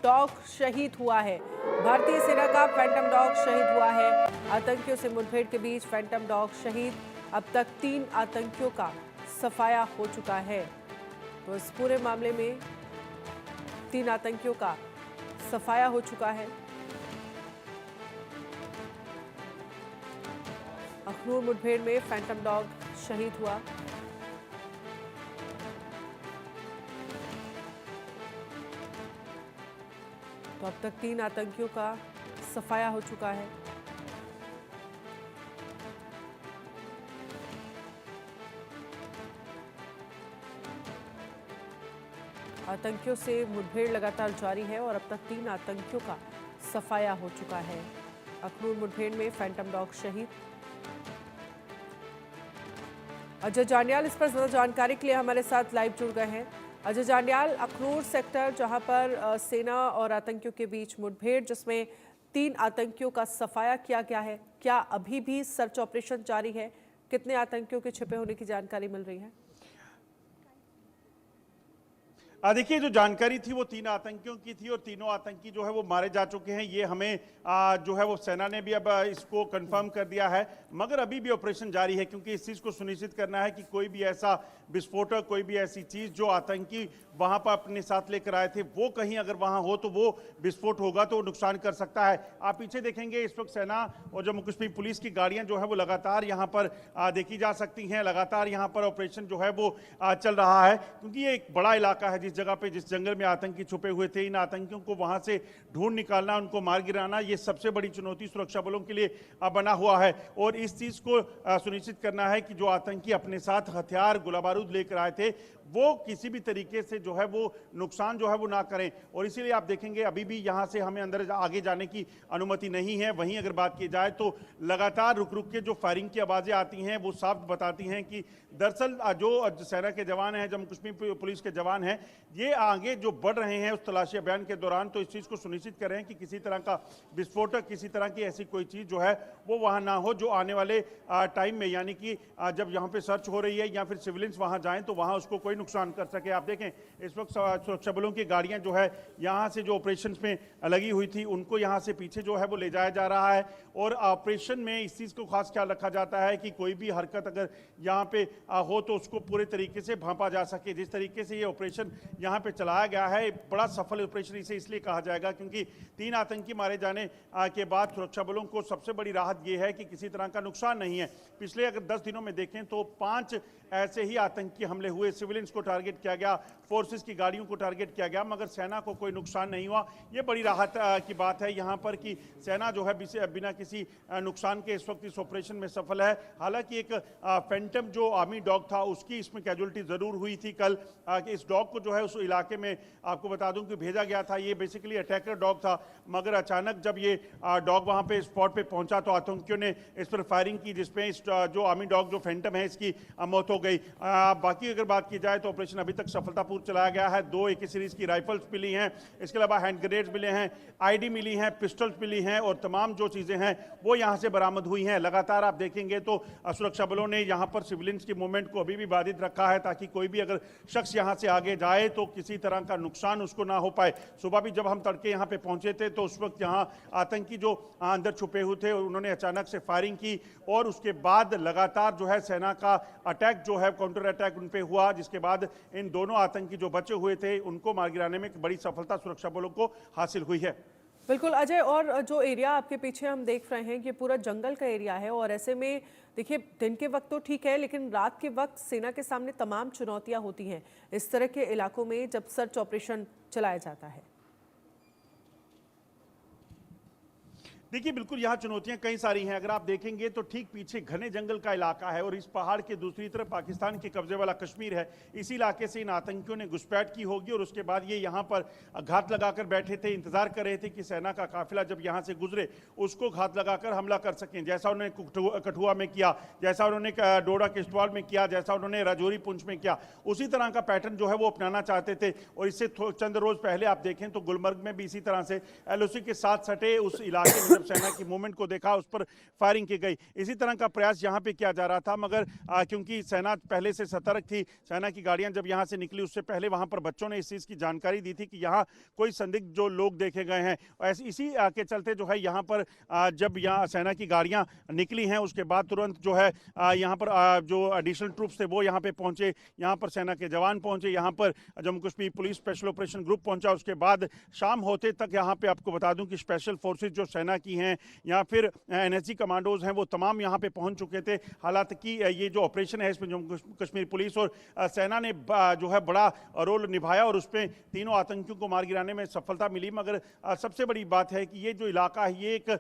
Dog शहीद हुआ है। भारतीय सेना का फैंटम डॉग शहीद हुआ है। आतंकियों से मुठभेड़ के बीच फैंटम डॉग शहीद। अब तक 3 आतंकियों का सफाया हो चुका है। तो इस पूरे मामले में 3 आतंकियों का सफाया हो चुका है। अखनूर मुठभेड़ में फैंटम डॉग शहीद हुआ। तो अब तक 3 आतंकियों का सफाया हो चुका है। आतंकियों से मुठभेड़ लगातार जारी है और अब तक 3 आतंकियों का सफाया हो चुका है। अखनूर मुठभेड़ में फैंटम डॉग शहीद। अजय जांडियाल इस पर ज्यादा जानकारी के लिए हमारे साथ लाइव जुड़ गए हैं। अजय जांडियाल, अखनूर सेक्टर जहां पर सेना और आतंकियों के बीच मुठभेड़ जिसमें 3 आतंकियों का सफाया किया गया है, क्या अभी भी सर्च ऑपरेशन जारी है? कितने आतंकियों के छिपे होने की जानकारी मिल रही है? देखिए, जो जानकारी थी वो 3 आतंकियों की थी और तीनों आतंकी जो है वो मारे जा चुके हैं। ये हमें जो है वो सेना ने भी अब इसको कंफर्म कर दिया है, मगर अभी भी ऑपरेशन जारी है क्योंकि इस चीज़ को सुनिश्चित करना है कि कोई भी ऐसा विस्फोटक, कोई भी ऐसी चीज़ जो आतंकी वहां पर अपने साथ लेकर आए थे वो कहीं अगर वहां हो तो वो विस्फोट होगा तो नुकसान कर सकता है। आप पीछे देखेंगे इस वक्त सेना और जम्मू कश्मीर पुलिस की गाड़ियां जो है वो लगातार यहाँ पर देखी जा सकती हैं। लगातार यहाँ पर ऑपरेशन जो है वो चल रहा है क्योंकि ये एक बड़ा इलाका है। जिस जगह पे, जिस जंगल में आतंकी छुपे हुए थे, इन आतंकियों को वहां से ढूंढ निकालना, उनको मार गिराना, ये सबसे बड़ी चुनौती सुरक्षा बलों के लिए बना हुआ है। और इस चीज को सुनिश्चित करना है कि जो आतंकी अपने साथ हथियार, गोला बारूद लेकर आए थे वो किसी भी तरीके से जो है वो नुकसान जो है वो ना करें। और इसीलिए आप देखेंगे अभी भी यहां से हमें अंदर आगे जाने की अनुमति नहीं है। वहीं अगर बात की जाए तो लगातार रुक रुक के जो फायरिंग की आवाजें आती हैं वो साफ बताती हैं कि दरअसल जो सेना के जवान हैं, जम्मू कश्मीर पुलिस के जवान हैं, ये आगे जो बढ़ रहे हैं उस तलाशी अभियान के दौरान, तो इस चीज को सुनिश्चित करें कि किसी तरह का विस्फोटक, किसी तरह की ऐसी कोई चीज जो है वो वहां ना हो जो आने वाले टाइम में, यानी कि जब यहाँ पे सर्च हो रही है या फिर सिविलियंस वहां जाएं तो वहां उसको कोई नुकसान कर सके। आप देखें इस वक्त सुरक्षा बलों की गाड़ियां जो है यहां से जो ऑपरेशन में लगी हुई थी उनको यहां से पीछे जो है वो ले जाया जा रहा है। और ऑपरेशन में इस चीज को खास ख्याल रखा जाता है कि कोई भी हरकत अगर यहाँ पे हो तो उसको पूरे तरीके से भांपा जा सके। जिस तरीके से ये ऑपरेशन यहाँ पे चलाया गया है, बड़ा सफल ऑपरेशन इसे इसलिए कहा जाएगा क्योंकि 3 आतंकी मारे जाने के बाद सुरक्षा बलों को सबसे बड़ी राहत ये है कि किसी तरह का नुकसान नहीं है। पिछले अगर 10 दिनों में देखें तो 5 ऐसे ही आतंकी हमले हुए, सिविलियंस को टारगेट किया गया, फोर्सेस की गाड़ियों को टारगेट किया गया, मगर सेना को कोई नुकसान नहीं हुआ। ये बड़ी राहत की बात है यहाँ पर कि सेना जो है बिना किसी नुकसान के इस वक्त इस ऑपरेशन में सफल है। हालांकि एक फैंटम जो आर्मी डॉग था उसकी इसमें कैजुअलिटी जरूर हुई थी कल। इस डॉग को जो है उस इलाके में आपको बता दूं कि भेजा गया था। ये बेसिकली अटैकर डॉग था, मगर अचानक जब ये डॉग वहां पे स्पॉट पे पहुंचा तो आतंकियों ने इस पर फायरिंग की, जिसमें इस जो आर्मी डॉग जो फैंटम है इसकी मौत हो गई। बाकी अगर बात की जाए तो ऑपरेशन अभी तक सफलतापूर्वक चलाया गया है। 2 AK सीरीज की राइफल्स मिली हैं, इसके अलावा हैंड ग्रेनेड्स मिले हैं, ID मिली हैं, पिस्टल्स मिली हैं और तमाम जो चीजें हैं वो यहां से बरामद हुई हैं। लगातार आप देखेंगे तो सुरक्षा बलों ने यहां पर सिविलियंस की मूवमेंट को अभी भी बाधित रखा है ताकि कोई भी अगर शख्स यहां से आगे जाए तो किसी तरह का नुकसान उसको ना हो पाए। सुबह भी जब हम तड़के यहां पे पहुंचे थे तो उस वक्त यहां आतंकी जो अंदर छुपे हुए थे उन्होंने अचानक से फायरिंग की और उसके बाद लगातार जो है सेना का अटैक जो है, काउंटर अटैक उन पे हुआ, जिसके बाद इन दोनों आतंकी जो बचे हुए थे उनको मार गिराने में एक बड़ी सफलता सुरक्षा बलों को हासिल हुई है। बिल्कुल अजय, और जो एरिया आपके पीछे हम देख रहे हैं ये पूरा जंगल का एरिया है और ऐसे में देखिए दिन के वक्त तो ठीक है लेकिन रात के वक्त सेना के सामने तमाम चुनौतियां होती हैं इस तरह के इलाकों में जब सर्च ऑपरेशन चलाया जाता है। देखिए बिल्कुल यहाँ चुनौतियां कई सारी हैं। अगर आप देखेंगे तो ठीक पीछे घने जंगल का इलाका है और इस पहाड़ के दूसरी तरफ पाकिस्तान के कब्जे वाला कश्मीर है। इस इलाके से इन आतंकियों ने घुसपैठ की होगी और उसके बाद ये यहाँ पर घात लगाकर बैठे थे, इंतजार कर रहे थे कि सेना का काफिला जब यहाँ से गुजरे उसको घात लगाकर हमला कर सकें, जैसा उन्होंने कठुआ में किया, जैसा उन्होंने डोडा किश्तवाड़ में किया, जैसा उन्होंने राजौरी पुंछ में किया, उसी तरह का पैटर्न जो है वो अपनाना चाहते थे। और इससे चंद रोज पहले आप देखें तो गुलमर्ग में भी इसी तरह से LOC के साथ सटे उस इलाके में सेना की मूवमेंट को देखा उस पर फायरिंग की गई। इसी तरह का प्रयास यहाँ पे किया जा रहा था, मगर क्योंकि सेना पहले से सतर्क थी, सेना की गाड़ियां जब यहाँ से निकली उससे पहले वहां पर बच्चों ने इस चीज़ की जानकारी दी थी कि यहाँ कोई संदिग्ध जो लोग देखे गए हैं। इसी के चलते जो है यहाँ पर जब यहाँ सेना की गाड़ियां निकली हैं उसके बाद तुरंत जो है यहाँ पर जो एडिशनल ट्रूप्स थे वो यहाँ पे पहुंचे, यहाँ पर सेना के जवान पहुंचे, यहाँ पर Jammu Kashmir police special operation group पहुंचा। उसके बाद शाम होते तक यहाँ पे आपको बता दूं कि स्पेशल फोर्सेज जो सेना की हैं या फिर एनएसजी कमांडोज हैं वो तमाम यहाँ पे पहुंच चुके थे। हालांकि ये जो ऑपरेशन है इसमें जम्मू कश्मीर पुलिस और सेना ने जो है बड़ा रोल निभाया और उसमें तीनों आतंकियों को मार गिराने में सफलता मिली। मगर सबसे बड़ी बात है कि ये जो इलाका है ये एक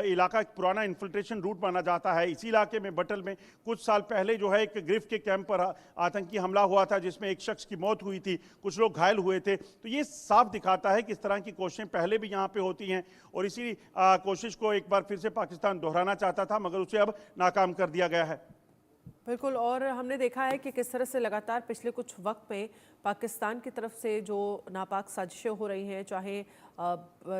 इलाका एक पुराना इन्फिल्ट्रेशन रूट माना जाता है। इसी इलाके में बटल में कुछ साल पहले जो है एक गिरफ्त के कैंप पर आतंकी हमला हुआ था जिसमें एक शख्स की मौत हुई थी, कुछ लोग घायल हुए थे। तो ये साफ दिखाता है कि इस तरह की कोशिशें पहले भी यहाँ पे होती हैं और इसी कोशिश को एक बार फिर से पाकिस्तान दोहराना चाहता था मगर उसे अब नाकाम कर दिया गया है। बिल्कुल, और हमने देखा है कि किस तरह से लगातार पिछले कुछ वक्त में पाकिस्तान की तरफ से जो नापाक साजिशें हो रही हैं, चाहे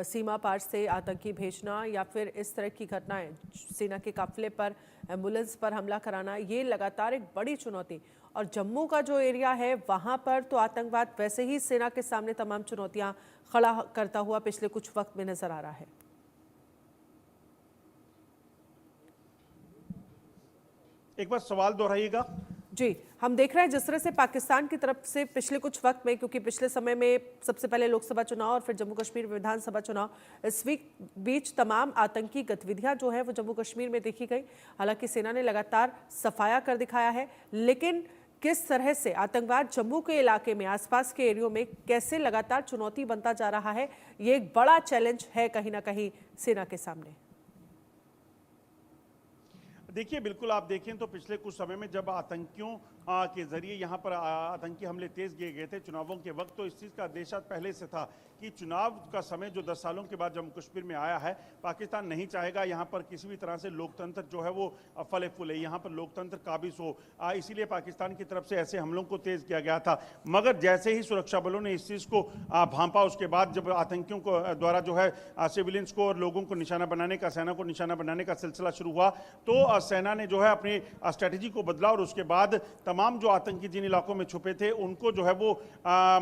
सीमा पार से आतंकी भेजना या फिर इस तरह की घटनाएं, सेना के काफिले पर एम्बुलेंस पर हमला कराना, ये लगातार एक बड़ी चुनौती। और जम्मू का जो एरिया है वहाँ पर तो आतंकवाद वैसे ही सेना के सामने तमाम चुनौतियाँ खड़ा करता हुआ पिछले कुछ वक्त में नजर आ रहा है। एक बार सवाल दोहराइएगा। जी, हम देख रहे हैं जिस तरह से पाकिस्तान की तरफ से पिछले कुछ वक्त में, क्योंकि पिछले समय में सबसे पहले लोकसभा चुनाव और फिर जम्मू कश्मीर विधानसभा चुनाव, इस बीच तमाम आतंकी गतिविधियां जो है वो जम्मू कश्मीर में देखी गई। हालांकि सेना ने लगातार सफाया कर दिखाया है, लेकिन किस तरह से आतंकवाद जम्मू के इलाके में, आसपास के एरियो में कैसे लगातार चुनौती बनता जा रहा है, ये एक बड़ा चैलेंज है कहीं ना कहीं सेना के सामने। देखिए, बिल्कुल आप देखें तो पिछले कुछ समय में जब आतंकियों के जरिए यहाँ पर आतंकी हमले तेज किए गए थे चुनावों के वक्त, तो इस चीज़ का अंदेशा पहले से था कि चुनाव का समय जो 10 सालों के बाद जम्मू कश्मीर में आया है, पाकिस्तान नहीं चाहेगा यहाँ पर किसी भी तरह से लोकतंत्र जो है वो फले फूले, यहाँ पर लोकतंत्र काबिज हो। इसीलिए पाकिस्तान की तरफ से ऐसे हमलों को तेज किया गया था। मगर जैसे ही सुरक्षा बलों ने इस चीज़ को भांपा, उसके बाद जब आतंकियों को द्वारा जो है सिविलियंस को और लोगों को निशाना बनाने का, सेना को निशाना बनाने का सिलसिला शुरू हुआ, तो सेना ने जो है अपनी स्ट्रेटेजी को बदला और उसके बाद तमाम जो आतंकी जिन इलाकों में छुपे थे उनको जो है वो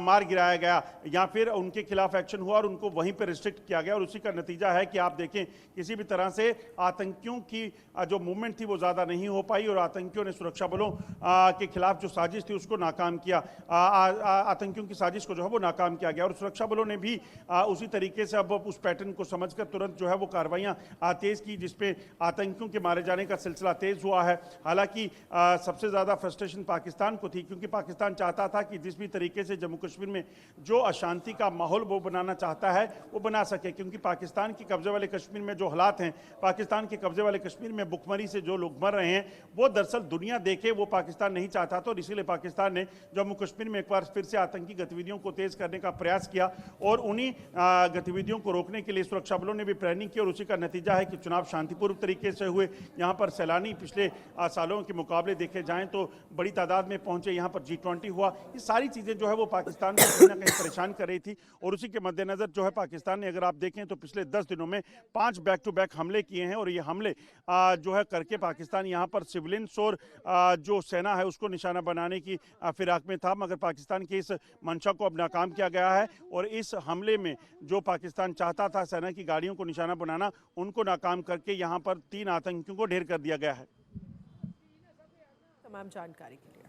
मार गिराया गया या फिर उनके खिलाफ एक्शन हुआ और उनको वहीं पर रिस्ट्रिक्ट किया गया। और उसी का नतीजा है कि आप देखें किसी भी तरह से आतंकियों की जो मूवमेंट थी वो ज़्यादा नहीं हो पाई और आतंकियों ने सुरक्षा बलों के खिलाफ जो साजिश थी उसको नाकाम किया। आतंकियों की साजिश को जो है वो नाकाम किया गया और सुरक्षा बलों ने भी उसी तरीके से अब उस पैटर्न को समझकर तुरंत जो है वो कार्रवाइयाँ तेज की जिसपे आतंकियों के मारे जाने का सिलसिला तेज हुआ है। हालांकि सबसे ज़्यादा फ्रस्ट्रेशन पाकिस्तान को थी क्योंकि पाकिस्तान चाहता था कि जिस भी तरीके से जम्मू कश्मीर में जो अशांति का माहौल वो बनाना चाहता है वो बना सके, क्योंकि पाकिस्तान के कब्जे वाले कश्मीर में जो हालात हैं, पाकिस्तान के कब्जे वाले कश्मीर में भुखमरी से जो लोग मर रहे हैं वो दरअसल दुनिया देखे, वो पाकिस्तान नहीं चाहता था। और इसीलिए पाकिस्तान ने जम्मू कश्मीर में एक बार फिर से आतंकी गतिविधियों को तेज करने का प्रयास किया और उन्हीं गतिविधियों को रोकने के लिए सुरक्षा बलों ने भी प्लानिंग की और उसी का नतीजा है कि चुनाव शांतिपूर्ण तरीके से हुए। यहाँ पर सैलानी पिछले सालों के मुकाबले देखे जाएं तो बड़ी तादाद में पहुंचे, यहाँ पर G20 हुआ। ये सारी चीज़ें जो है वो पाकिस्तान को कहीं ना कहीं परेशान कर रही थी और उसी के मद्देनज़र जो है पाकिस्तान ने, अगर आप देखें तो पिछले 10 दिनों में 5 बैक टू बैक हमले किए हैं और ये हमले जो है करके पाकिस्तान यहाँ पर सिविलियंस और जो सेना है उसको निशाना बनाने की फिराक में था। मगर पाकिस्तान की इस मंशा को अब नाकाम किया गया है और इस हमले में जो पाकिस्तान चाहता था सेना की गाड़ियों को निशाना बनाना, उनको नाकाम करके यहाँ पर 3 आतंकियों को ढेर कर दिया गया है। तमाम जानकारी के लिए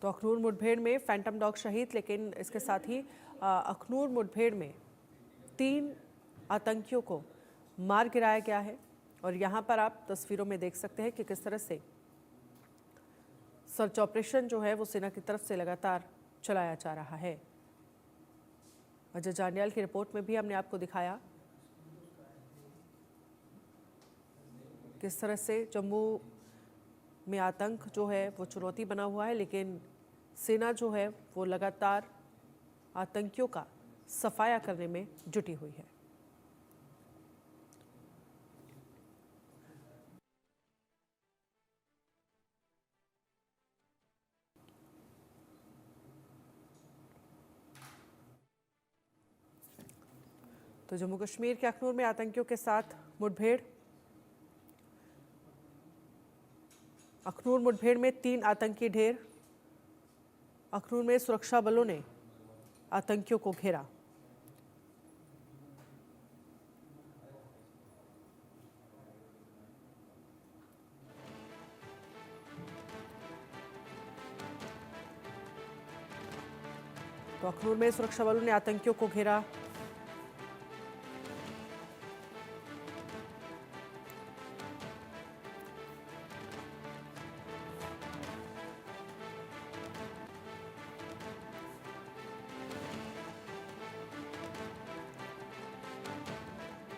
तो अखनूर मुठभेड़ में फैंटम डॉग शहीद, लेकिन इसके साथ ही अखनूर मुठभेड़ में 3 आतंकियों को मार गिराया गया है और यहाँ पर आप तस्वीरों में देख सकते हैं कि किस तरह से सर्च ऑपरेशन जो है वो सेना की तरफ से लगातार चलाया जा रहा है। अजय जांडियाल की रिपोर्ट में भी हमने आपको दिखाया किस तरह से जम्मू में आतंक जो है वो चुनौती बना हुआ है, लेकिन सेना जो है वो लगातार आतंकियों का सफाया करने में जुटी हुई है। तो जम्मू कश्मीर के अखनूर में आतंकियों के साथ मुठभेड़। अखनूर मुठभेड़ में 3 आतंकी ढेर। अखनूर में सुरक्षा बलों ने आतंकियों को घेरा। तो अखनूर में सुरक्षा बलों ने आतंकियों को घेरा।